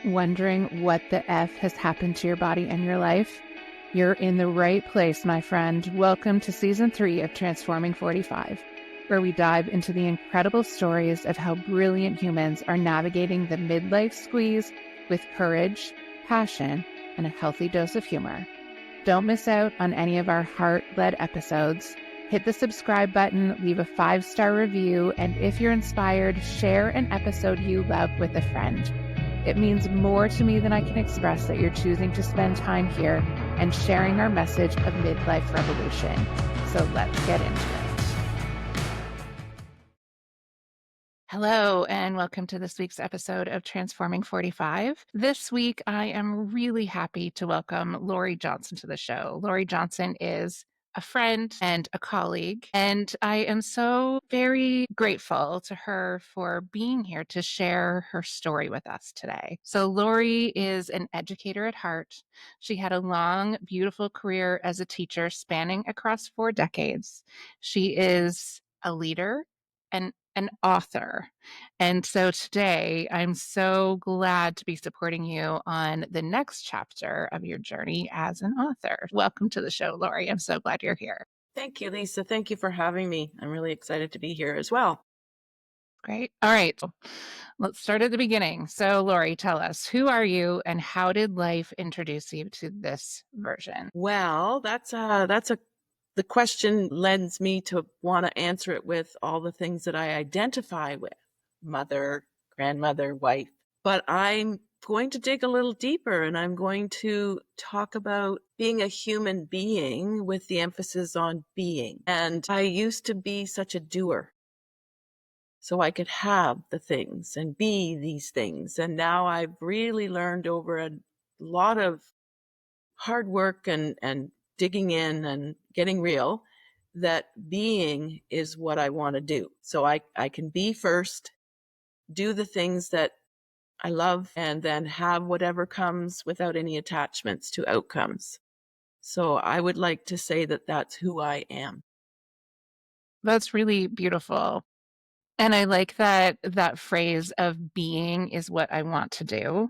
Wondering what the F has happened to your body and your life? You're in the right place, my friend. Welcome to Season 3 of Transforming 45, where we dive into the incredible stories of how brilliant humans are navigating the midlife squeeze with courage, passion, and a healthy dose of humor. Don't miss out on any of our heart-led episodes. Hit the subscribe button, leave a 5-star review, and if you're inspired, share an episode you love with a friend. It means more to me than I can express that you're choosing to spend time here and sharing our message of midlife revolution. So let's get into it. Hello, and welcome to this week's episode of Transforming 45. This week, I am really happy to welcome Lori Johnson to the show. Lori Johnson is a friend and a colleague, and I am so very grateful to her for being here to share her story with us today. So Lori is an educator at heart. She had a long, beautiful career as a teacher spanning across 4 decades. She is a leader and an author. And so today, I'm so glad to be supporting you on the next chapter of your journey as an author. Welcome to the show, Lori. I'm so glad you're here. Thank you, Lisa. Thank you for having me. I'm really excited to be here as well. Great. All right. Let's start at the beginning. So, Lori, tell us, who are you and how did life introduce you to this version? Well, the question lends me to want to answer it with all the things that I identify with: mother, grandmother, wife. But I'm going to dig a little deeper and I'm going to talk about being a human being with the emphasis on being. And I used to be such a doer, so I could have the things and be these things. And now I've really learned over a lot of hard work and digging in and getting real that being is what I want to do. So I can be first, do the things that I love, and then have whatever comes without any attachments to outcomes. So I would like to say that that's who I am. That's really beautiful. And I like that phrase of being is what I want to do.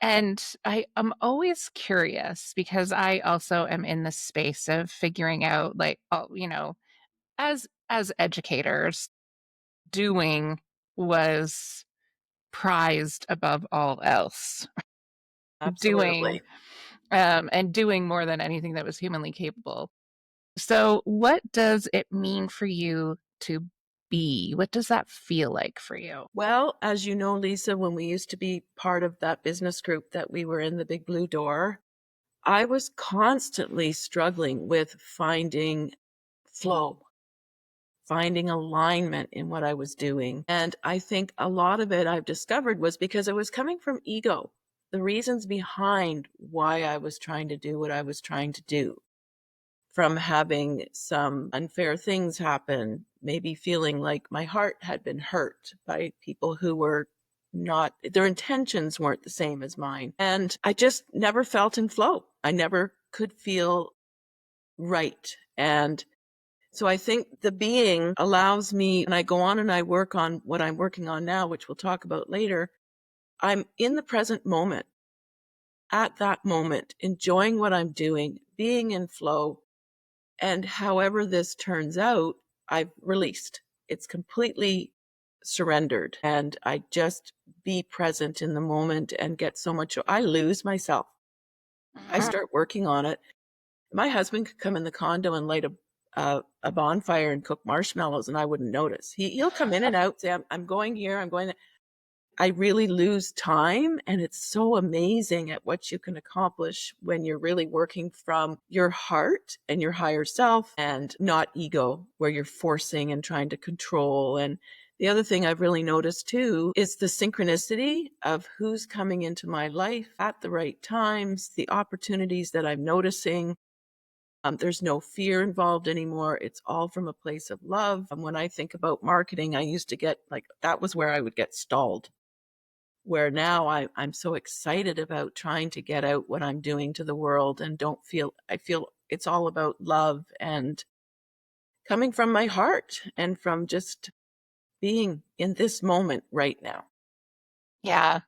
And I am always curious because I also am in the space of figuring out, like, as educators, doing was prized above all else. Absolutely. Doing and doing more than anything that was humanly capable. So, what does it mean for you to be? What does that feel like for you? Well, as you know, Lisa, when we used to be part of that business group that we were in, the Big Blue Door, I was constantly struggling with finding flow, finding alignment in what I was doing. And I think a lot of it I've discovered was because it was coming from ego, the reasons behind why I was trying to do what I was trying to do, from having some unfair things happen, maybe feeling like my heart had been hurt by people who were not, their intentions weren't the same as mine. And I just never felt in flow. I never could feel right. And so I think the being allows me, and I go on and I work on what I'm working on now, which we'll talk about later. I'm in the present moment, at that moment, enjoying what I'm doing, being in flow. And however this turns out, I've released. It's completely surrendered. And I just be present in the moment and get so much. I lose myself. I start working on it. My husband could come in the condo and light a bonfire and cook marshmallows and I wouldn't notice. He'll come in and out, say, I'm going here, I'm going there. I really lose time, and it's so amazing at what you can accomplish when you're really working from your heart and your higher self and not ego, where you're forcing and trying to control. And the other thing I've really noticed too is the synchronicity of who's coming into my life at the right times, the opportunities that I'm noticing. There's no fear involved anymore. It's all from a place of love. And when I think about marketing, I used to get that was where I would get stalled. Where now I'm so excited about trying to get out what I'm doing to the world and I feel it's all about love and coming from my heart and from just being in this moment right now. Yeah.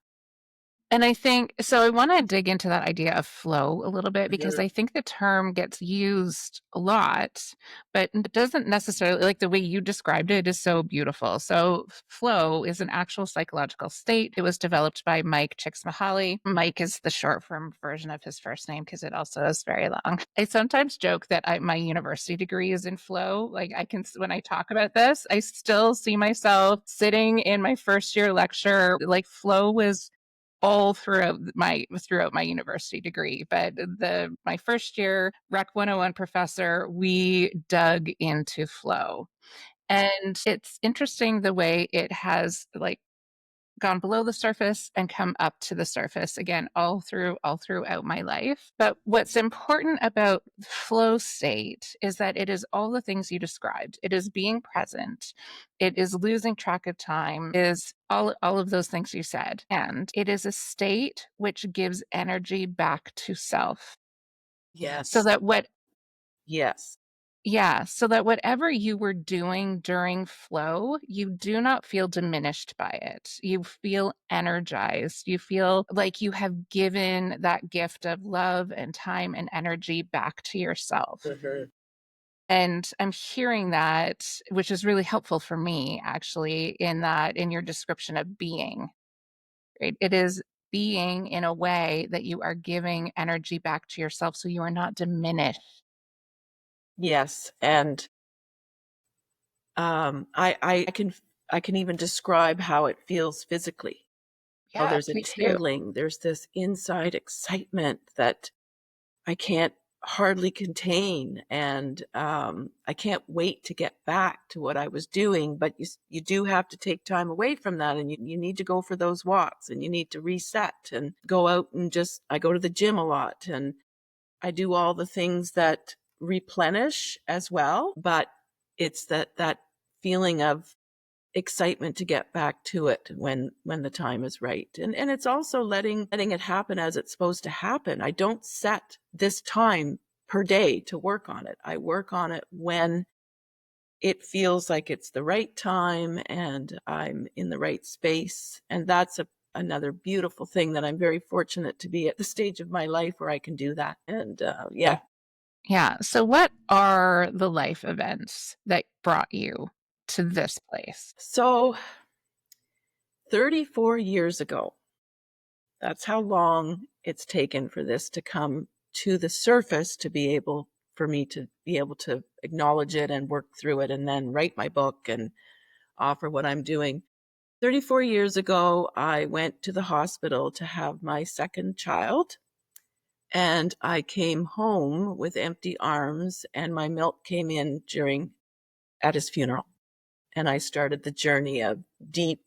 And I think so I wanna dig into that idea of flow a little bit because Mhm. I think the term gets used a lot, but it doesn't necessarily like, the way you described it is so beautiful. So, flow is an actual psychological state. It was developed by Mike Csikszentmihalyi. Mike is the short form version of his first name because it also is very long. I sometimes joke that my university degree is in flow. Like, I can when I talk about this, I still see myself sitting in my first year lecture. Like, flow was all throughout my university degree. But the my first year Rec 101 professor, we dug into flow. And it's interesting the way it has like gone below the surface and come up to the surface again all throughout my life. But what's important about flow state is that it is all the things you described. It is being present, it is losing track of time, is all of those things you said, and it is a state which gives energy back to self, so Yes. that what Yes. yeah, so that whatever you were doing during flow, you do not feel diminished by it. You feel energized. You feel like you have given that gift of love and time and energy back to yourself. Mhm. And I'm hearing that, which is really helpful for me, actually, in your description of being, right? It is being in a way that you are giving energy back to yourself so you are not diminished. Yes, and, I can even describe how it feels physically. Oh, Yeah, there's a please do. tingling, there's this inside excitement that I can't hardly contain, and, I can't wait to get back to what I was doing, but you do have to take time away from that, and you need to go for those walks, and you need to reset and go out and just I go to the gym a lot, and I do all the things that replenish as well, but it's that feeling of excitement to get back to it when the time is right. And it's also letting it happen as it's supposed to happen. I don't set this time per day to work on it. I work on it when it feels like it's the right time and I'm in the right space. And that's another beautiful thing that I'm very fortunate to be at the stage of my life where I can do that. And yeah. Yeah. So, what are the life events that brought you to this place? So 34 years ago, that's how long it's taken for this to come to the surface to be able for me to be able to acknowledge it and work through it and then write my book and offer what I'm doing. 34 years ago, I went to the hospital to have my second child, and I came home with empty arms, and my milk came in during at his funeral. And I started the journey of deep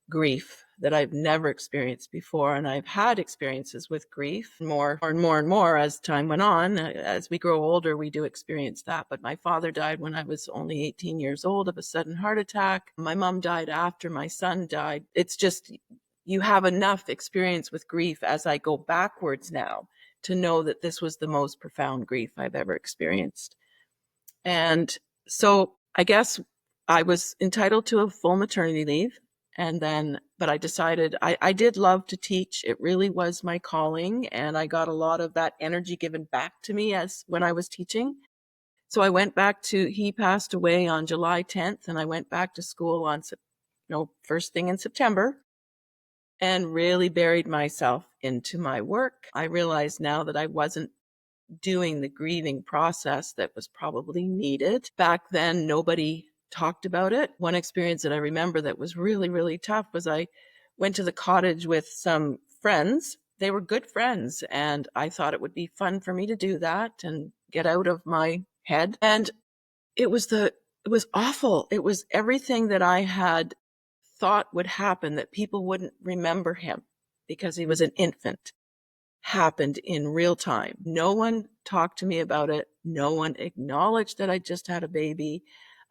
grief that I've never experienced before. And I've had experiences with grief more and more and more as time went on. As we grow older, we do experience that. But my father died when I was only 18 years old of a sudden heart attack. My mom died after my son died. It's just, you have enough experience with grief as I go backwards now to know that this was the most profound grief I've ever experienced. And so I guess I was entitled to a full maternity leave. And then, but I decided I did love to teach. It really was my calling. And I got a lot of that energy given back to me as when I was teaching. So I went back to, he passed away on July 10th, and I went back to school on, first thing in September and really buried myself into my work. I realized now that I wasn't doing the grieving process that was probably needed. Back then, nobody talked about it. One experience that I remember that was really, really tough was I went to the cottage with some friends. They were good friends, and I thought it would be fun for me to do that and get out of my head. And it was it was awful. It was everything that I had thought would happen, that people wouldn't remember him because he was an infant, happened in real time. No one talked to me about it. No one acknowledged that I just had a baby.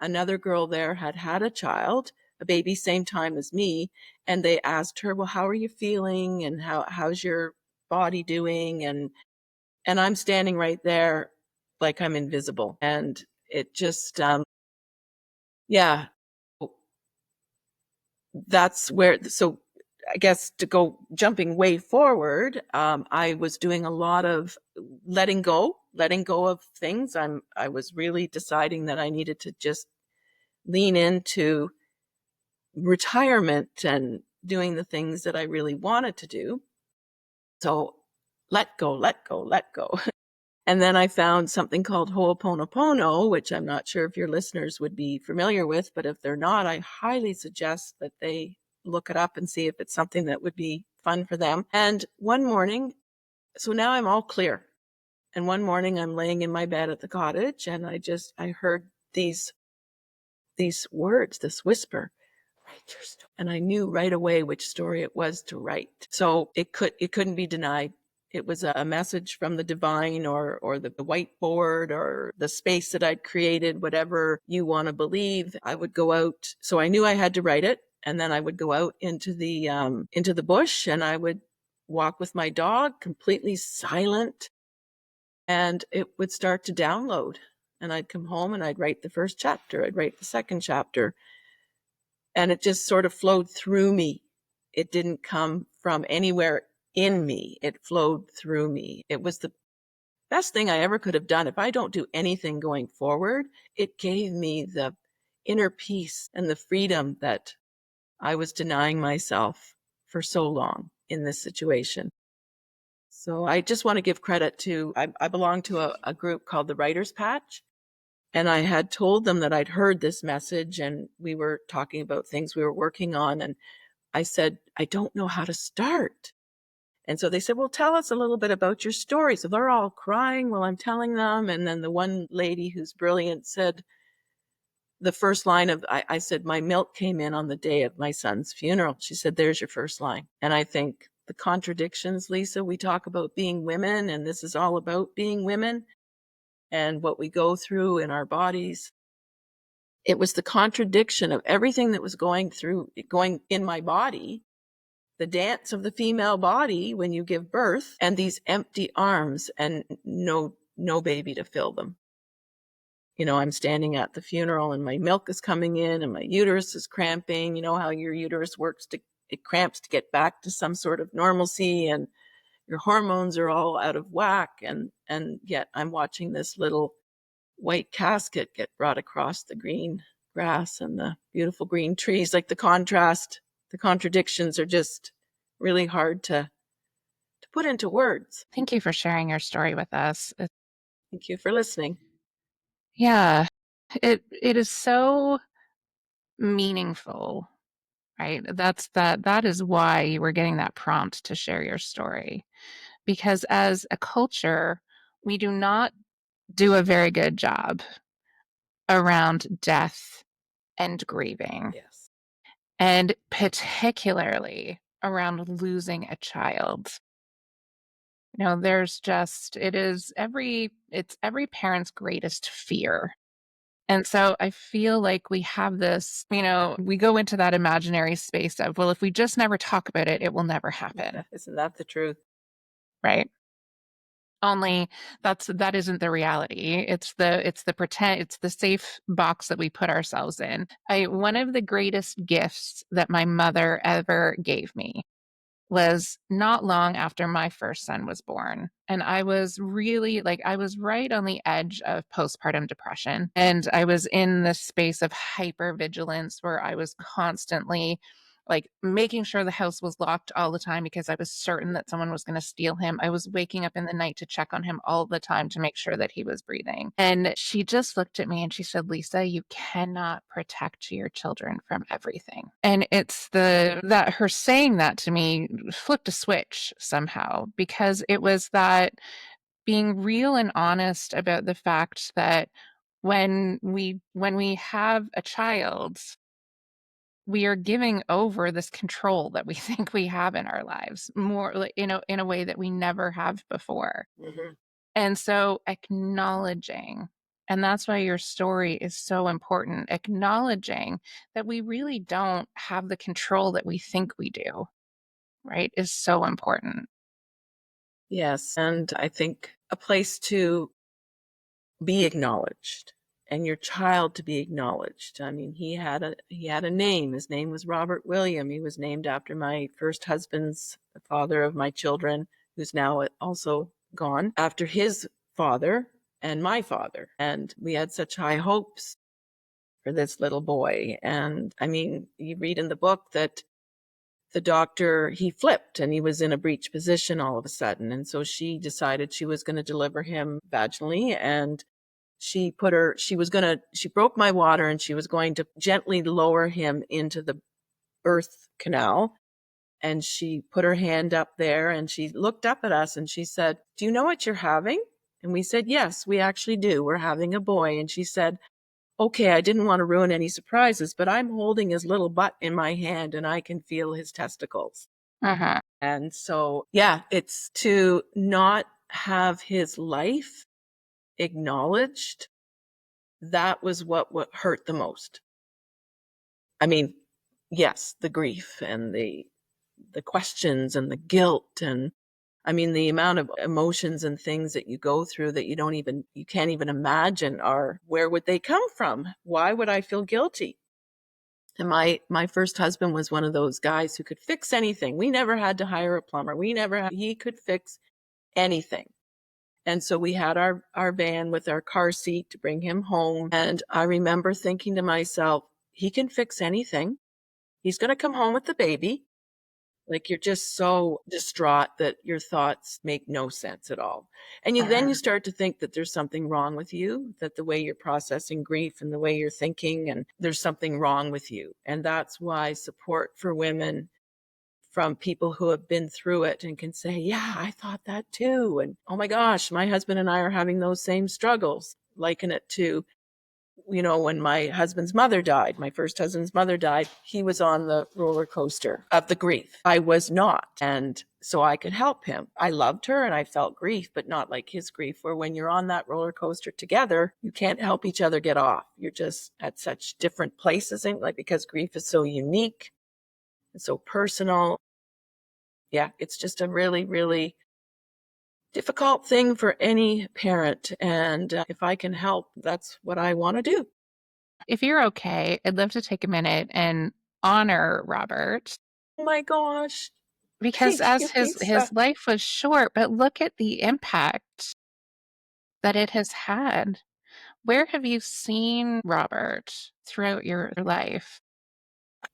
Another girl there had had a child, a baby, same time as me. And they asked her, well, how are you feeling? And how's your body doing? And I'm standing right there like I'm invisible. And it just, yeah. that's where, so I guess to go jumping way forward, I was doing a lot of letting go of things. I was really deciding that I needed to just lean into retirement and doing the things that I really wanted to do. So let go, let go, let go. And then I found something called Ho'oponopono, which I'm not sure if your listeners would be familiar with, but if they're not, I highly suggest that they look it up and see if it's something that would be fun for them. And one morning, so now I'm all clear. And one morning I'm laying in my bed at the cottage and I heard these words, this whisper, write your story. And I knew right away which story it was to write. So it couldn't be denied. It was a message from the divine, or the whiteboard, or the space that I'd created, whatever you want to believe. I would go out. So I knew I had to write it. And then I would go out into the bush, and I would walk with my dog, completely silent, and it would start to download. And I'd come home and I'd write the first chapter. I'd write the second chapter. And it just sort of flowed through me. It didn't come from anywhere in me. It flowed through me. It was the best thing I ever could have done. If I don't do anything going forward, it gave me the inner peace and the freedom that I was denying myself for so long in this situation. So I just want to give credit to, I belong to a group called the Writer's Patch. And I had told them that I'd heard this message, and we were talking about things we were working on. And I said, I don't know how to start. And so they said, well, tell us a little bit about your story. So they're all crying while I'm telling them. And then the one lady who's brilliant said, the first line of, I said, my milk came in on the day of my son's funeral. She said, there's your first line. And I think the contradictions, Lisa, we talk about being women, and this is all about being women and what we go through in our bodies. It was the contradiction of everything that was going in my body, the dance of the female body when you give birth, and these empty arms and no baby to fill them. I'm standing at the funeral and my milk is coming in and my uterus is cramping. You know how your uterus works, it cramps to get back to some sort of normalcy, and your hormones are all out of whack. And yet I'm watching this little white casket get brought across the green grass and the beautiful green trees. Like the contradictions are just really hard to put into words. Thank you for sharing your story with us. Thank you for listening. Yeah, it is so meaningful, right? That is why you were getting that prompt to share your story. Because as a culture, we do not do a very good job around death and grieving, Yes. and particularly around losing a child. There's just it's every parent's greatest fear. And so I feel like we have this, we go into that imaginary space of, well, if we just never talk about it, it will never happen, Isn't that the truth? right? Only that isn't the reality. It's the pretend, it's the safe box that we put ourselves in. One of the greatest gifts that my mother ever gave me was not long after my first son was born. And I was really I was right on the edge of postpartum depression. And I was in this space of hypervigilance where I was constantly making sure the house was locked all the time because I was certain that someone was going to steal him. I was waking up in the night to check on him all the time to make sure that he was breathing. And she just looked at me and she said, Lisa, you cannot protect your children from everything. And it's that her saying that to me flipped a switch somehow, because it was that being real and honest about the fact that when we have a child, we are giving over this control that we think we have in our lives more in a way that we never have before. Mhm. And so acknowledging, and that's why your story is so important, acknowledging that we really don't have the control that we think we do, right, is so important. Yes. And I think a place to be acknowledged. and your child to be acknowledged. I mean, he had a name. His name was Robert William. He was named after my first husband's, the father of my children, who's now also gone, after his father and my father. And we had such high hopes for this little boy. And I mean, you read in the book that the doctor, he flipped and he was in a breech position all of a sudden. And so she decided she was going to deliver him vaginally, and she broke my water and she was going to gently lower him into the birth canal. And she put her hand up there and she looked up at us and she said, "Do you know what you're having?" And we said, "Yes, we actually do. We're having a boy." And she said, "Okay, I didn't want to ruin any surprises, but I'm holding his little butt in my hand and I can feel his testicles." Uh-huh. And so, yeah, it's to not have his life acknowledged. That was what hurt the most. I mean, yes, the grief and the questions and the guilt, and I mean the amount of emotions and things that you go through that you can't even imagine, are where would they come from? Why would I feel guilty? And my first husband was one of those guys who could fix anything. We never had to hire a plumber. He could fix anything. And so we had our van with our car seat to bring him home. And I remember thinking to myself, he can fix anything. He's going to come home with the baby. Like, you're just so distraught that your thoughts make no sense at all. And then you start to think that there's something wrong with you, that the way you're processing grief and the way you're thinking, and there's something wrong with you. And that's why support for women from people who have been through it and can say, "Yeah, I thought that too. And oh my gosh, my husband and I are having those same struggles." Liken it to, when my husband's mother died, my first husband's mother died, he was on the roller coaster of the grief. I was not. And so I could help him. I loved her and I felt grief, but not like his grief, where when you're on that roller coaster together, you can't help each other get off. You're just at such different places, like, because grief is so unique and so personal. Yeah, it's just a really, really difficult thing for any parent. And if I can help, that's what I want to do. If you're okay, I'd love to take a minute and honor Robert, Oh my gosh. because Thank as you, his Lisa. life was short, but look at the impact that it has had. Where have you seen Robert throughout your life?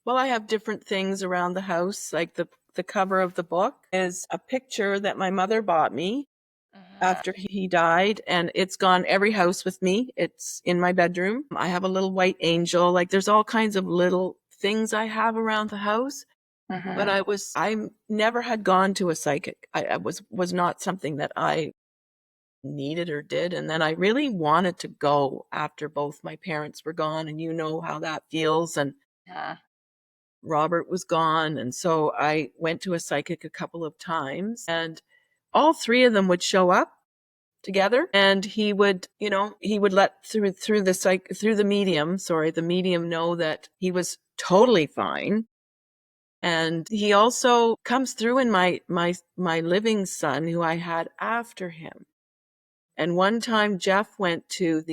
Well, I have different things around the house. Like the cover of the book is a picture that my mother bought me Mhm. after he died, and it's gone every house with me. It's in my bedroom. I have a little white angel. Like, there's all kinds of little things I have around the house. But Mhm. I never had gone to a psychic. I was not something that I needed or did. And then I really wanted to go after both my parents were gone, and you know how that feels. And Yeah. Robert was gone. And so I went to a psychic a couple of times, and all three of them would show up together, and he would let through the medium, the medium, know that he was totally fine. And he also comes through in my living son, who I had after him. And one time Jeff went to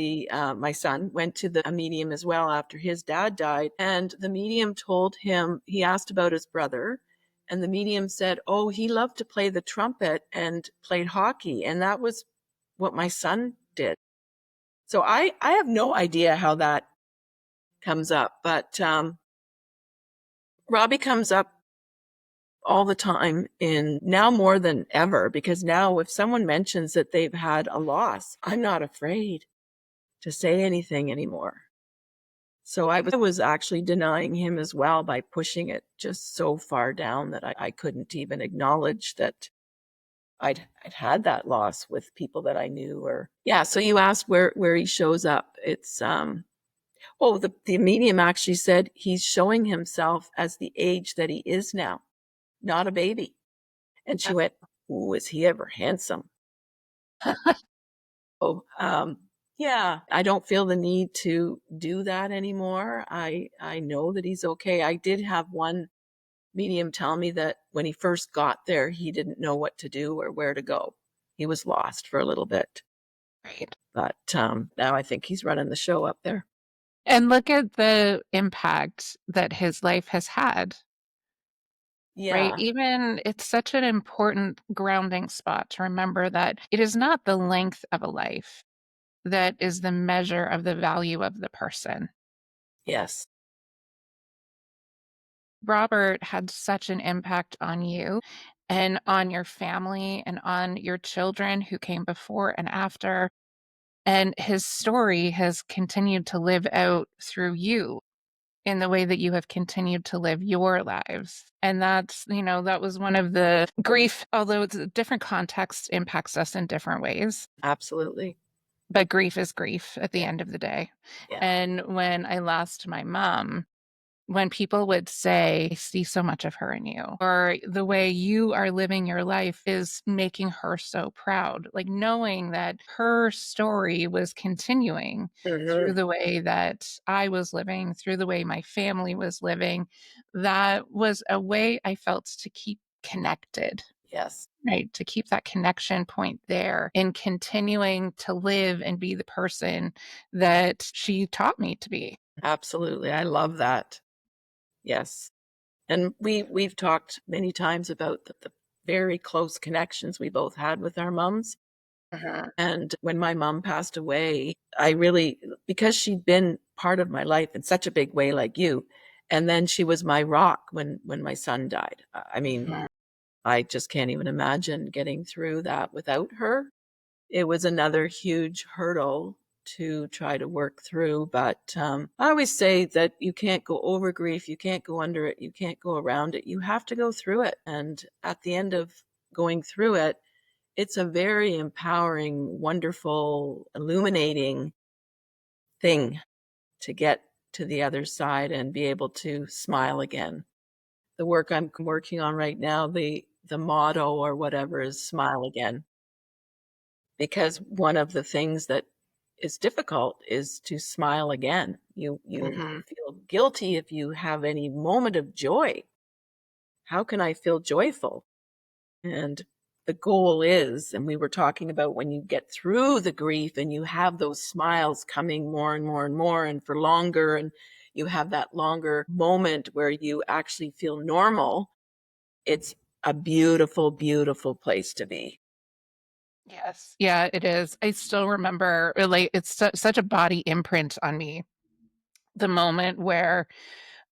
my son went to the a medium as well after his dad died. And the medium told him, he asked about his brother. And the medium said, "Oh, he loved to play the trumpet and played hockey." And that was what my son did. So I have no idea how that comes up. But Robbie comes up all the time, in now more than ever, because now if someone mentions that they've had a loss, I'm not afraid to say anything anymore. So I was actually denying him as well, by pushing it just so far down that I couldn't even acknowledge that I'd had that loss with people that I knew. Or yeah. So you asked where he shows up. It's the medium actually said he's showing himself as the age that he is now, not a baby. And she went, "Ooh, is he ever handsome?" Oh, yeah, I don't feel the need to do that anymore. I know that he's okay. I did have one medium tell me that when he first got there, he didn't know what to do or where to go. He was lost for a little bit. Right. But now I think he's running the show up there. And look at the impact that his life has had, right? Yeah. Even it's such an important grounding spot to remember that it is not the length of a life that is the measure of the value of the person. Yes. Robert had such an impact on you and on your family and on your children who came before and after. And his story has continued to live out through you in the way that you have continued to live your lives. And that's, that was one of the grief, although it's a different context, impacts us in different ways. Absolutely. But grief is grief at the Yeah. end of the day. Yeah. And when I lost my mom, when people would say, "I see so much of her in you," or the way you are living your life is making her so proud, like knowing that her story was continuing through Hmm. the way that I was living, through the way my family was living, that was a way I felt to keep connected. Yes. Right, to keep that connection point there and continuing to live and be the person that she taught me to be. Absolutely. I love that. Yes. And we've talked many times about the very close connections we both had with our moms. Mhm. And when my mom passed away, I really, because she'd been part of my life in such a big way, like you, and then she was my rock when my son died. I mean, Mhm. I just can't even imagine getting through that without her. It was another huge hurdle to try to work through. But I always say that you can't go over grief, you can't go under it, you can't go around it. You have to go through it. And at the end of going through it, it's a very empowering, wonderful, illuminating thing to get to the other side and be able to smile again. The work I'm working on right now, the motto or whatever is smile again. Because one of the things that is difficult is to smile again. You Mhm. feel guilty if you have any moment of joy. How can I feel joyful? And the goal is, and we were talking about when you get through the grief and you have those smiles coming more and more and more and for longer, and you have that longer moment where you actually feel normal, it's a beautiful, beautiful place to be. Yes. Yeah, it is. I still remember, like, it's such a body imprint on me. The moment where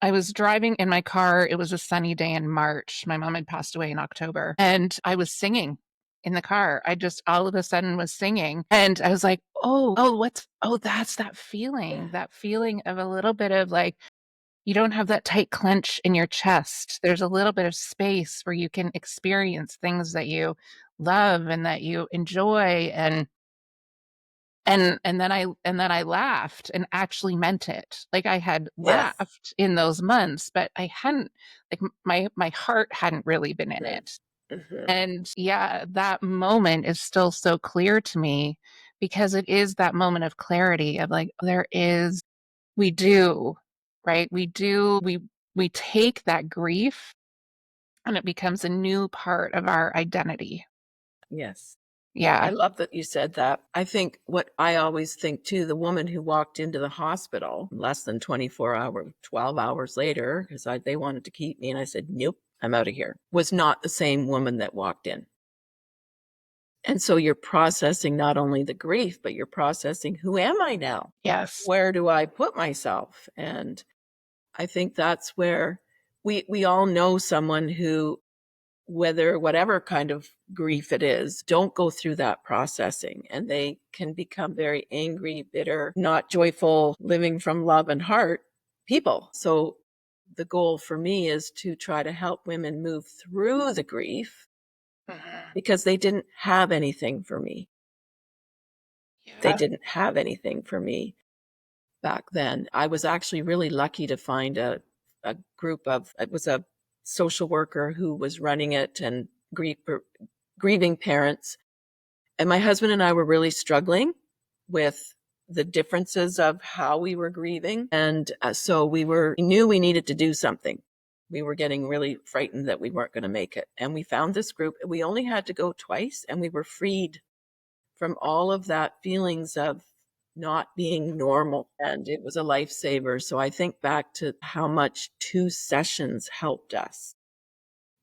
I was driving in my car, it was a sunny day in March. My mom had passed away in October, and I was singing in the car. I just all of a sudden was singing, and I was like, that's Yeah. that feeling of a little bit of like, you don't have that tight clench in your chest. There's a little bit of space where you can experience things that you love and that you enjoy, and then I laughed and actually meant it. Like, I had Yes. laughed in those months, but I hadn't, like, my heart hadn't really been in Mhm. it. Mhm. And yeah, that moment is still so clear to me because it is that moment of clarity of like, we do, right? We take that grief and it becomes a new part of our identity. Yes. I Yeah. love that you said that. I think what I always think too, the woman who walked into the hospital less than 24 hours, 12 hours later, because they wanted to keep me, and I said, nope, I'm out of here, was not the same woman that walked in. And so you're processing not only the grief, but you're processing who am I now? Yes. Where do I put myself? And I think that's where we all know someone who, whether whatever kind of grief it is, don't go through that processing and they can become very angry, bitter, not joyful, living from love and heart people. So the goal for me is to try to help women move through the grief Mhm. because they didn't have anything for me. They Yeah. didn't have anything for me back then. I was actually really lucky to find a group of, it was a social worker who was running it and grieving parents. And my husband and I were really struggling with the differences of how we were grieving. And so we knew we needed to do something. We were getting really frightened that we weren't going to make it. And we found this group. We only had to go twice and we were freed from all of that feelings of not being normal. And it was a lifesaver. So I think back to how much 2 sessions helped us,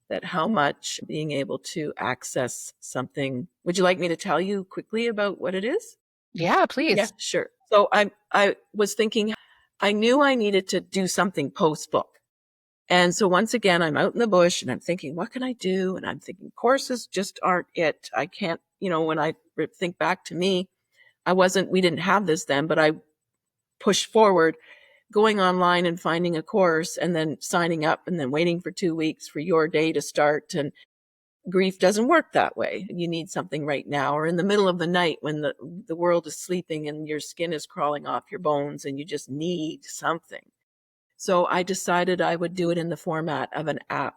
that how much being able to access something. Would you like me to tell you quickly about what it is? Yeah, Yeah, please. sure. So I was thinking I knew I needed to do something post book. And so once again, I'm out in the bush and I'm thinking, what can I do? And I'm thinking courses just aren't it. I can't, when I think back to me, we didn't have this then, but I pushed forward going online and finding a course and then signing up and then waiting for 2 weeks for your day to start. And grief doesn't work that way. You need something right now, or in the middle of the night when the world is sleeping and your skin is crawling off your bones and you just need something. So I decided I would do it in the format of an app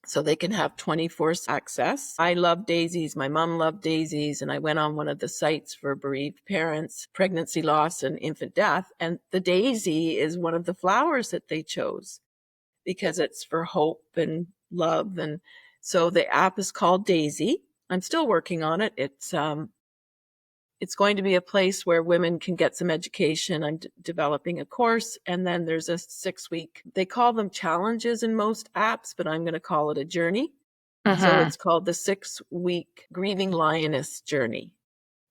so they can have 24 access. I love daisies. My mom loved daisies. And I went on one of the sites for bereaved parents, pregnancy loss, and infant death. And the daisy is one of the flowers that they chose because it's for hope and love. And so the app is called Daisy. I'm still working on it. It's going to be a place where women can get some education. I'm developing a course, and then there's a 6 week, they call them challenges in most apps, but I'm going to call it a journey. So Hmm. it's called the 6 week Grieving Lioness Journey,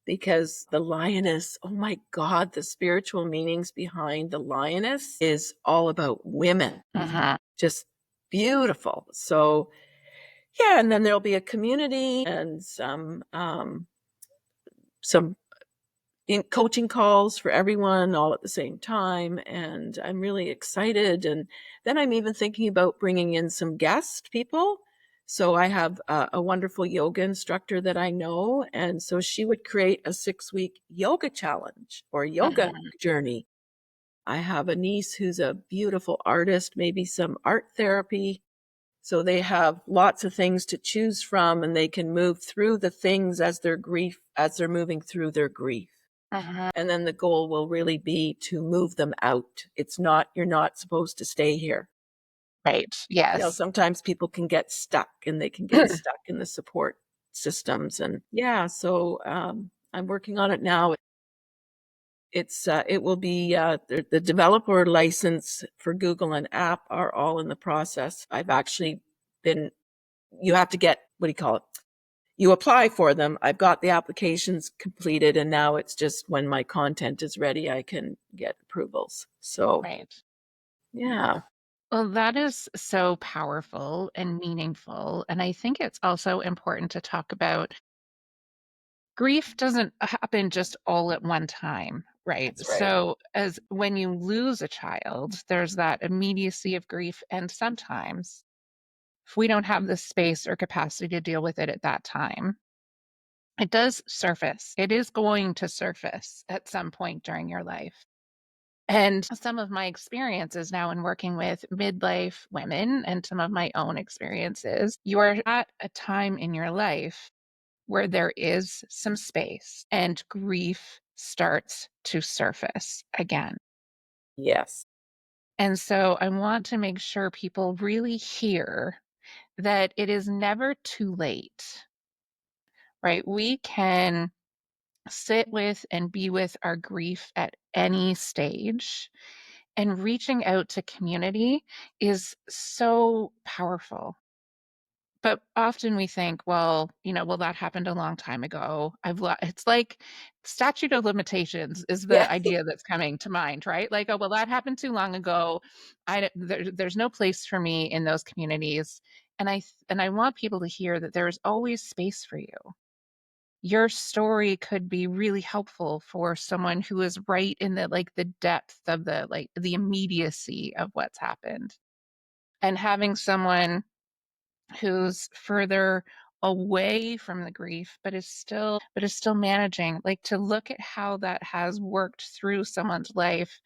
because the lioness, oh my God, the spiritual meanings behind the lioness is all about women. Hmm. Just beautiful. So yeah, and then there'll be a community and some in coaching calls for everyone all at the same time. And I'm really excited. And then I'm even thinking about bringing in some guest people. So I have a wonderful yoga instructor that I know. And so she would create a 6 week yoga challenge or yoga Hmm. journey. I have a niece who's a beautiful artist, maybe some art therapy. So they have lots of things to choose from and they can move through the things as they're moving through their grief. Hmm. And then the goal will really be to move them out. You're not supposed to stay here. Right. Yes. Sometimes people can get stuck and they can get stuck in the support systems. And yeah, so I'm working on it now. It will be the developer license for Google and app are all in the process. I've actually been, you have to get, what do you call it? You apply for them. I've got the applications completed, and now it's just when my content is ready, I can get approvals. So, Right. yeah, Well, that is so powerful and meaningful. And I think it's also important to talk about grief doesn't happen just all at one time, right? that's right. So, as when you lose a child, there's that immediacy of grief. And sometimes, if we don't have the space or capacity to deal with it at that time, it does surface. It is going to surface at some point during your life. And some of my experiences now in working with midlife women and some of my own experiences, you are at a time in your life where there is some space and grief starts to surface again. Yes. And so I want to make sure people really hear that it is never too late, right? We can sit with and be with our grief at any stage. And reaching out to community is so powerful. But often we think, well, that happened a long time ago. It's like statute of limitations is Yeah. the idea that's coming to mind, right? Like, oh, well, that happened too long ago. There's no place for me in those communities. And I want people to hear that there is always space for you. Your story could be really helpful for someone who is right in the depth of the immediacy of what's happened. And having someone who's further away from the grief but is still managing, like, to look at how that has worked through someone's life.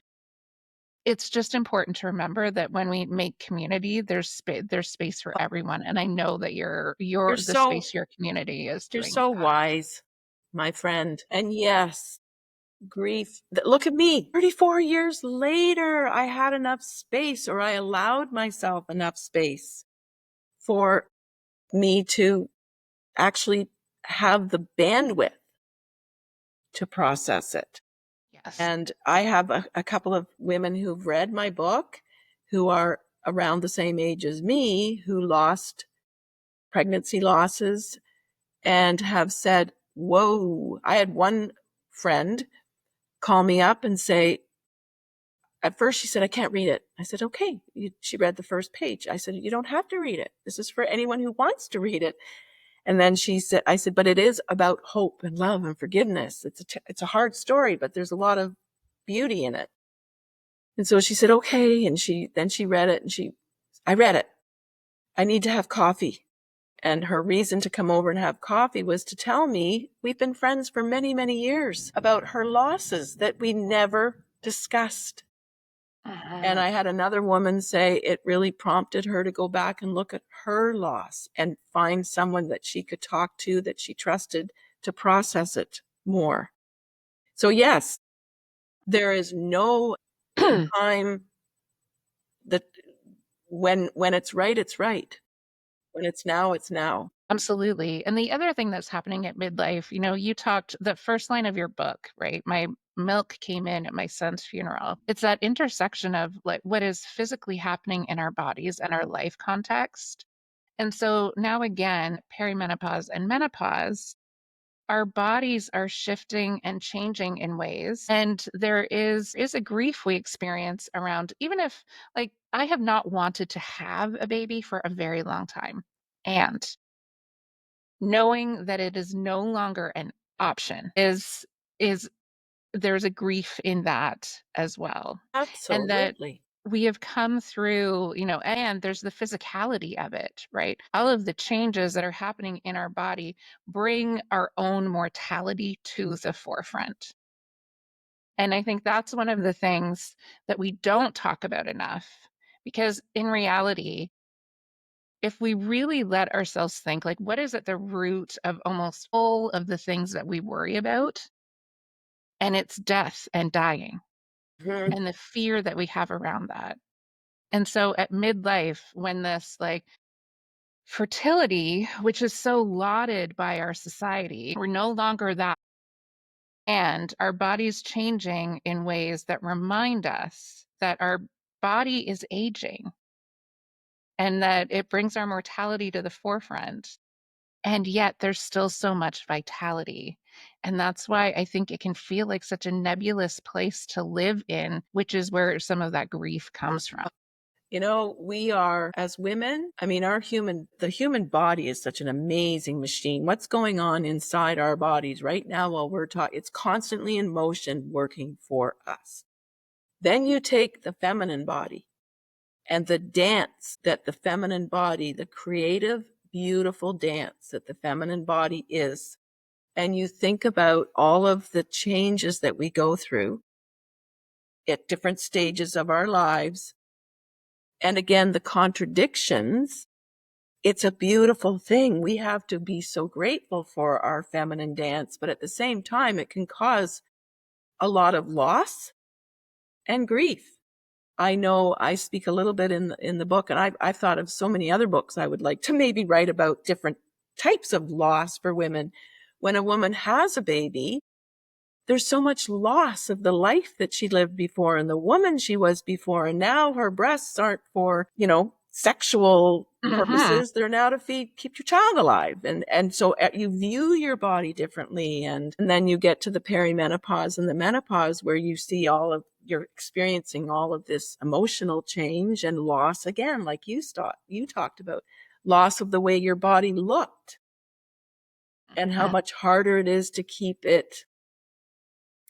It's just important to remember that when we make community, there's space for everyone, and I know that You're the so space your community is you're doing so that. wise, my friend. And yes, grief. Look at me. 34 years later, I had enough space, or I allowed myself enough space for me to actually have the bandwidth. to process it. Yes. And I have a couple of women who've read my book who are around the same age as me who lost pregnancy losses and have said, whoa. I had one friend call me up and say, at first she said, I can't read it. I said, okay. She read the first page. I said, you don't have to read it. This is for anyone who wants to read it. And then she said, I said, but it is about hope and love and forgiveness. It's a hard story, but there's a lot of beauty in it. And so she said, okay. And then she read it and I read it. I need to have coffee. And her reason to come over and have coffee was to tell me we've been friends for many, many years about her losses that we never discussed. And Mhm. I had another woman say it really prompted her to go back and look at her loss and find someone that she could talk to that she trusted to process it more. So yes, there is no time that when it's right, it's right. When it's now, it's now. Absolutely. And the other thing that's happening at midlife, you talked the first line of your book, right? My milk came in at my son's funeral. It's that intersection of like what is physically happening in our bodies and our life context. And so now again, perimenopause and menopause, our bodies are shifting and changing in ways. And there is a grief we experience around, even if like I have not wanted to have a baby for a very long time. And knowing that it is no longer an option is there's a grief in that as well. And that Absolutely. we have come through, and there's the physicality of it, right? All of the changes that are happening in our body bring our own mortality to the forefront. And I think that's one of the things that we don't talk about enough because in reality, if we really let ourselves think, like, what is at the root of almost all of the things that we worry about? And it's death and dying Mhm. and the fear that we have around that. And so at midlife, when this like fertility, which is so lauded by our society, we're no longer that. And our body's changing in ways that remind us that our body is aging and that it brings our mortality to the forefront. And yet there's still so much vitality. And that's why I think it can feel like such a nebulous place to live in, which is where some of that grief comes from. We are, as women, I mean, the human body is such an amazing machine. What's going on inside our bodies right now while we're talking, it's constantly in motion working for us. Then you take the feminine body and the dance that the feminine body, the creative, beautiful dance that the feminine body is, and you think about all of the changes that we go through at different stages of our lives. And again, the contradictions, it's a beautiful thing. We have to be so grateful for our feminine dance, but at the same time, it can cause a lot of loss and grief. I know I speak a little bit in the book, and I've thought of so many other books I would like to maybe write about different types of loss for women. When a woman has a baby, there's so much loss of the life that she lived before and the woman she was before. And now her breasts aren't for, sexual Mhm. purposes. They're now to keep your child alive. And so you view your body differently. And then you get to the perimenopause and the menopause where you're experiencing all of this emotional change and loss again, like you talked about, loss of the way your body looked and how Mhm. much harder it is to keep it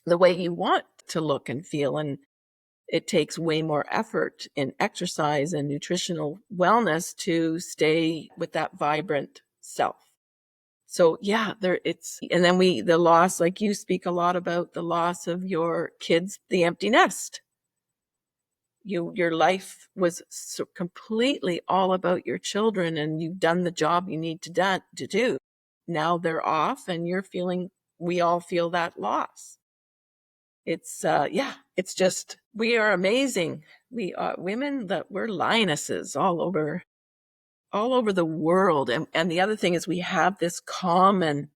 the way you want to look and feel. And it takes way more effort in exercise and nutritional wellness to stay with that vibrant self. So yeah, and then the loss, like you speak a lot about the loss of your kids, the empty nest. Your life was so completely all about your children and you've done the job you need to do. Now they're off and we all feel that loss. It's just, we are amazing. We are women that we're lionesses all over the world. And the other thing is we have this common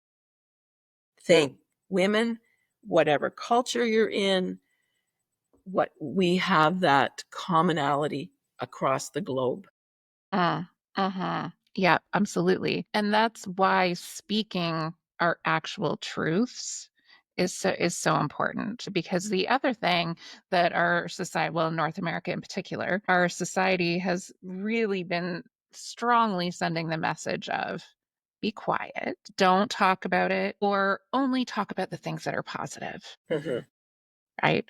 thing. Women, whatever culture you're in, what we have that commonality across the globe. Mm, mhm. Yeah, absolutely. And that's why speaking our actual truths is so important because the other thing that our society, well, North America in particular, our society has really been strongly sending the message of be quiet, don't talk about it, or only talk about the things that are positive. Mhm. Right?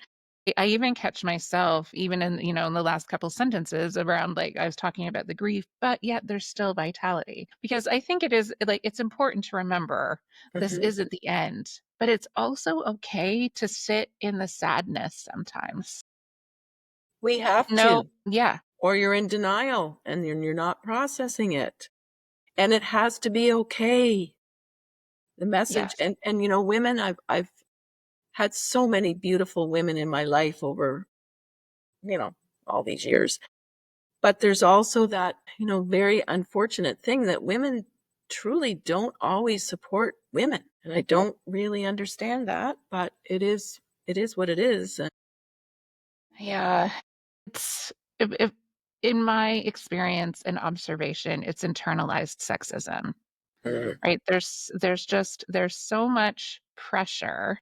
I even catch myself even in, in the last couple sentences around, like, I was talking about the grief, but yet there's still vitality. Because I think it is like, it's important to remember this Mhm. isn't the end, but it's also okay to sit in the sadness sometimes. We have No, to, yeah, or you're in denial and you're not processing it. And it has to be okay. The message yes. and women, I've had so many beautiful women in my life over, you know, all these years. But there's also that, very unfortunate thing that women truly don't always support women. And I don't really understand that, but it is what it is. Yeah. It's if in my experience and observation, it's internalized sexism, Mhm. right? There's so much pressure.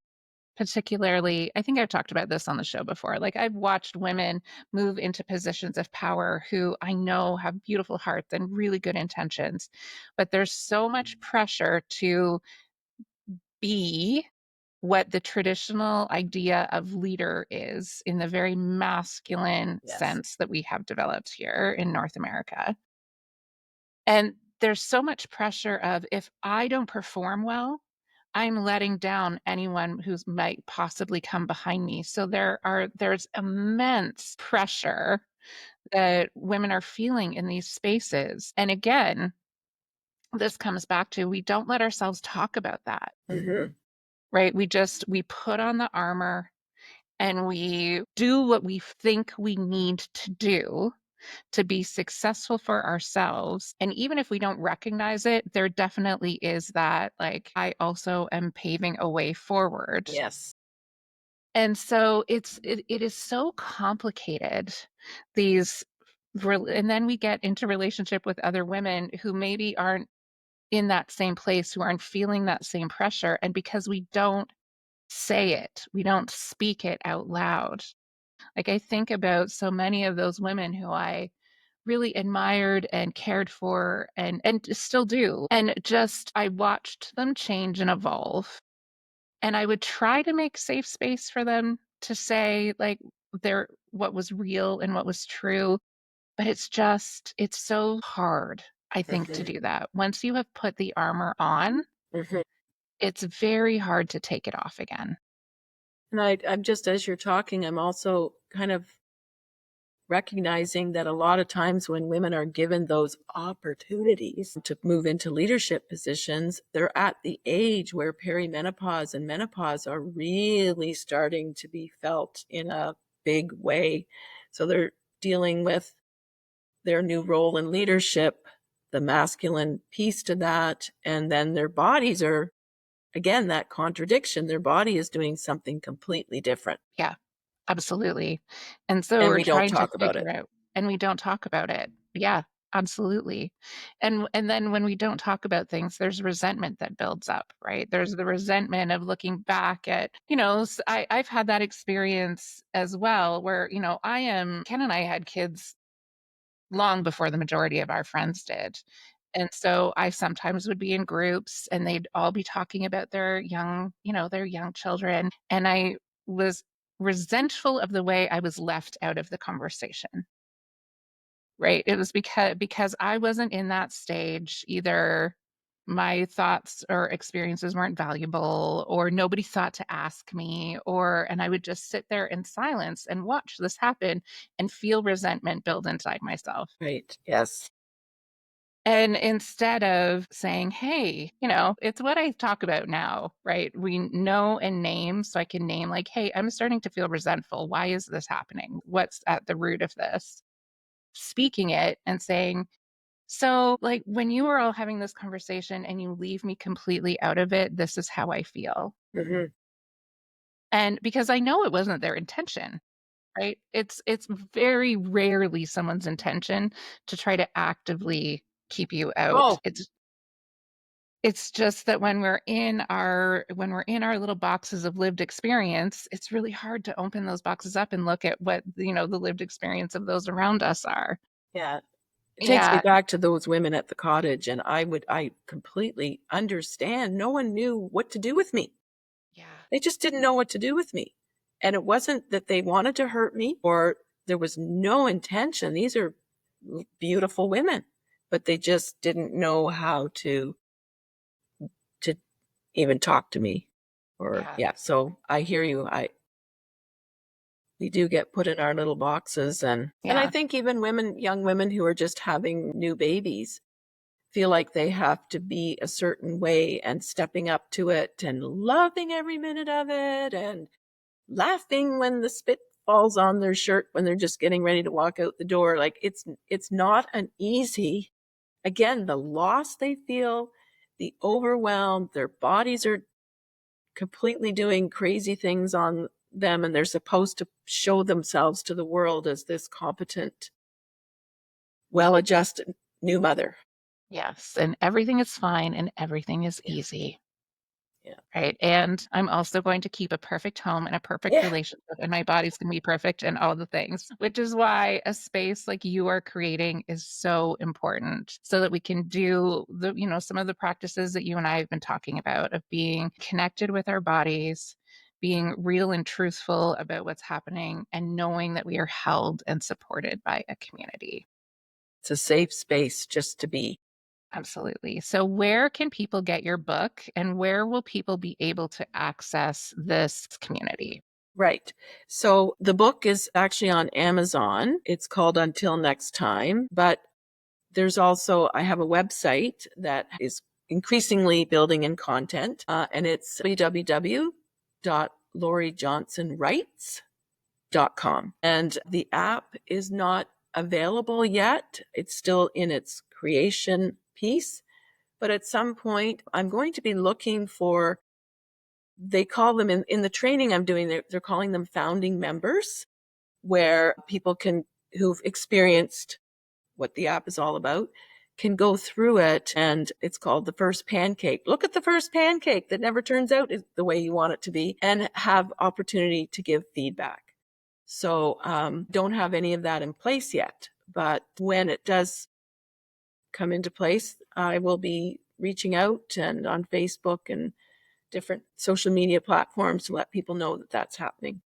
Particularly, I think I've talked about this on the show before. Like, I've watched women move into positions of power who I know have beautiful hearts and really good intentions, but there's so much pressure to be what the traditional idea of leader is in the very masculine Yes. sense that we have developed here in North America. And there's so much pressure of if I don't perform well, I'm letting down anyone who's might possibly come behind me. So there's immense pressure that women are feeling in these spaces. And again, this comes back to we don't let ourselves talk about that, Mhm. right? We put on the armor and we do what we think we need to do to be successful for ourselves. And even if we don't recognize it, there definitely is that, like, I also am paving a way forward. Yes. And so it is so complicated. These and then we get into relationship with other women who maybe aren't in that same place, who aren't feeling that same pressure. And because we don't say it, we don't speak it out loud. Like, I think about so many of those women who I really admired and cared for and still do. And just I watched them change and evolve. And I would try to make safe space for them to say, like, their what was real and what was true. But it's so hard, I think, to Mhm. do that. Once you have put the armor on, Mhm. it's very hard to take it off again. And I'm just as you're talking, I'm also kind of recognizing that a lot of times when women are given those opportunities to move into leadership positions, they're at the age where perimenopause and menopause are really starting to be felt in a big way. So they're dealing with their new role in leadership, the masculine piece to that, and then their bodies are, again, that contradiction. Their body is doing something completely different, Yeah. Absolutely. And so and we're we don't trying to talk about it. figure out and we don't talk about it. Yeah, absolutely. And then when we don't talk about things, there's resentment that builds up, right? There's the resentment of looking back at, I've had that experience as well where, Ken and I had kids long before the majority of our friends did. And so I sometimes would be in groups and they'd all be talking about their young children. And I was resentful of the way I was left out of the conversation. Right. It was because I wasn't in that stage. Either my thoughts or experiences weren't valuable, or nobody thought to ask me, and I would just sit there in silence and watch this happen and feel resentment build inside myself. Right. Yes. And instead of saying, hey, it's what I talk about now, right? We know and name, so I can name, like, hey, I'm starting to feel resentful. Why is this happening? What's at the root of this? Speaking it and saying, so, like, when you were all having this conversation and you leave me completely out of it, this is how I feel. Mhm. And because I know it wasn't their intention, right? It's very rarely someone's intention to try to actively keep you out. Oh, It's just that when we're in our little boxes of lived experience, it's really hard to open those boxes up and look at what, the lived experience of those around us are. yeah. It takes me Yeah, back to those women at the cottage, and I completely understand. No one knew what to do with me. yeah, They just didn't know what to do with me. And it wasn't that they wanted to hurt me or there was no intention. These are beautiful women, but they just didn't know how to even talk to me. Or yeah, yeah, so I hear you. We do get put in our little boxes, and I yeah, think even young women who are just having new babies feel like they have to be a certain way and stepping up to it and loving every minute of it and laughing when the spit falls on their shirt when they're just getting ready to walk out the door. Like it's not an easy, again, the loss they feel, the overwhelm, their bodies are completely doing crazy things on them, and they're supposed to show themselves to the world as this competent, well-adjusted new mother. yes, and everything is fine and everything is Yeah, easy. yeah, Right, and I'm also going to keep a perfect home and a perfect yeah. relationship, and my body's gonna be perfect and all the things, which is why a space like you are creating is so important so that we can do some of the practices that you and I have been talking about of being connected with our bodies, being real and truthful about what's happening, and knowing that we are held and supported by a community. It's a safe space just to be. Absolutely. So, where can people get your book and where will people be able to access this community? Right. So the book is actually on Amazon. It's called Until Next Time, but there's also, I have a website that is increasingly building in content, and it's www.lorijohnsonwrites.com. And the app is not available yet. It's still in its creation piece. But at some point, I'm going to be looking for, they call them in the training I'm doing, they're calling them founding members, where people can, who've experienced what the app is all about, can go through it. And it's called the first pancake. Look at the first pancake that never turns out the way you want it to be, and have opportunity to give feedback. So don't have any of that in place yet. But when it does come into place, I will be reaching out and on Facebook and different social media platforms to let people know that that's happening.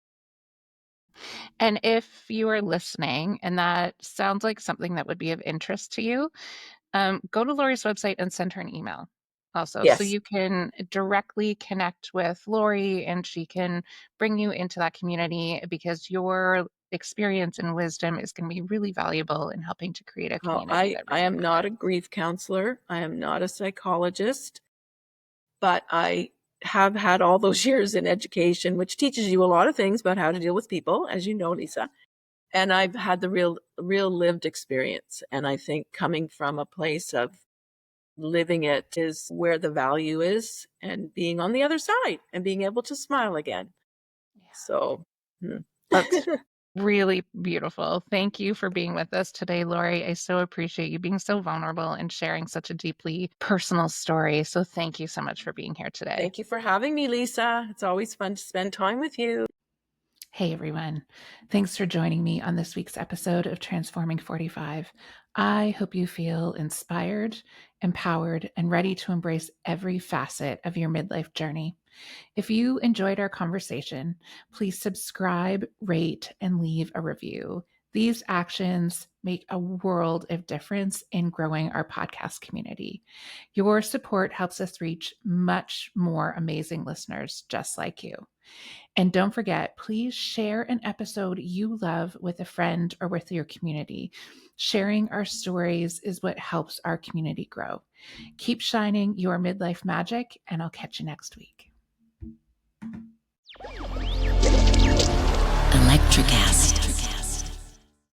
And if you are listening and that sounds like something that would be of interest to you, go to Lori's website and send her an email also. So Yes. you can directly connect with Lori and she can bring you into that community because your experience and wisdom is going to be really valuable in helping to create a Well, community I, that I am not a reciprocates. grief counselor. I am not a psychologist, but I have had all those years in education, which teaches you a lot of things about how to deal with people, as you know, Lisa. And I've had the real lived experience. And I think coming from a place of living it is where the value is, and being on the other side and being able to smile again. Yeah. So, hmm. That's really beautiful. Thank you for being with us today, Lori. I so appreciate you being so vulnerable and sharing such a deeply personal story. So thank you so much for being here today. Thank you for having me, Lisa. It's always fun to spend time with you. Hey everyone. Thanks for joining me on this week's episode of Transforming 45. I hope you feel inspired, empowered, and ready to embrace every facet of your midlife journey. If you enjoyed our conversation, please subscribe, rate, and leave a review. These actions make a world of difference in growing our podcast community. Your support helps us reach much more amazing listeners just like you. And don't forget, please share an episode you love with a friend or with your community. Sharing our stories is what helps our community grow. Keep shining your midlife magic, and I'll catch you next week. Electricast.